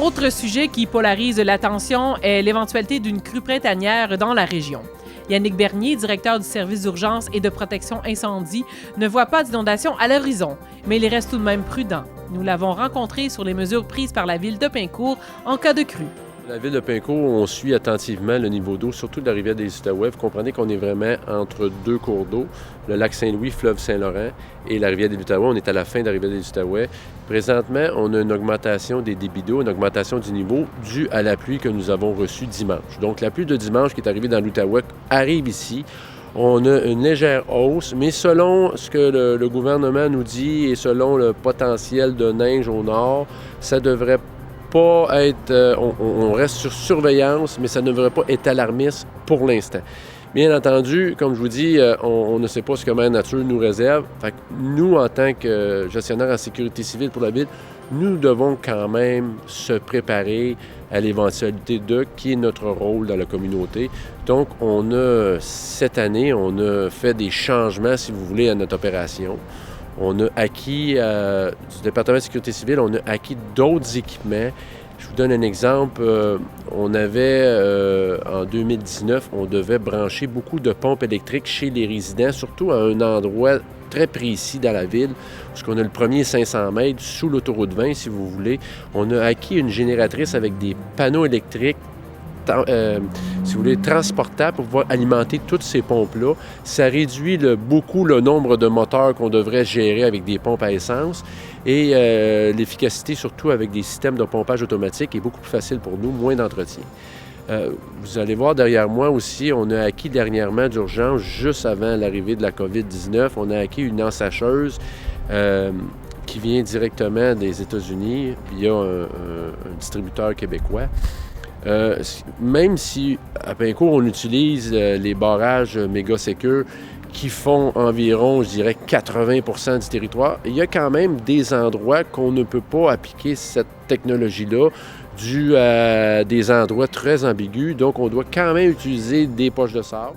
Autre sujet qui polarise l'attention est l'éventualité d'une crue printanière dans la région. Yannick Bernier, directeur du service d'urgence et de protection incendie, ne voit pas d'inondation à l'horizon, mais il reste tout de même prudent. Nous l'avons rencontré sur les mesures prises par la ville de Pincourt en cas de crue. La ville de Pincourt, on suit attentivement le niveau d'eau, surtout de la rivière des Outaouais. Vous comprenez qu'on est vraiment entre deux cours d'eau, le lac Saint-Louis, fleuve Saint-Laurent et la rivière des Outaouais. On est à la fin de la rivière des Outaouais. Présentement, on a une augmentation des débits d'eau, une augmentation du niveau due à la pluie que nous avons reçue dimanche. Donc, la pluie de dimanche qui est arrivée dans l'Outaouais arrive ici. On a une légère hausse, mais selon ce que le gouvernement nous dit et selon le potentiel de neige au nord, ça devrait pas être... on reste sur surveillance, mais ça ne devrait pas être alarmiste pour l'instant. Bien entendu, comme je vous dis, on ne sait pas ce que Mère Nature nous réserve. Fait que nous, en tant que gestionnaire en sécurité civile pour la ville, nous devons quand même se préparer à l'éventualité qui est notre rôle dans la communauté. Donc, cette année, on a fait des changements, si vous voulez, à notre opération. On a acquis, du département de sécurité civile, on a acquis d'autres équipements. Je vous donne un exemple. On avait, en 2019, on devait brancher beaucoup de pompes électriques chez les résidents, surtout à un endroit très précis dans la ville, parce qu'on a le premier 500 mètres sous l'autoroute 20, si vous voulez. On a acquis une génératrice avec des panneaux électriques si vous voulez, transportable pour pouvoir alimenter toutes ces pompes-là. Ça réduit beaucoup le nombre de moteurs qu'on devrait gérer avec des pompes à essence et l'efficacité, surtout avec des systèmes de pompage automatique, est beaucoup plus facile pour nous, moins d'entretien. Vous allez voir derrière moi aussi, on a acquis dernièrement d'urgence, juste avant l'arrivée de la COVID-19, on a acquis une ensacheuse qui vient directement des États-Unis via un distributeur québécois. Même si à Pincourt, on utilise les barrages méga sécures qui font environ, je dirais, 80% du territoire, il y a quand même des endroits qu'on ne peut pas appliquer cette technologie-là dû à des endroits très ambigus. Donc, on doit quand même utiliser des poches de sable.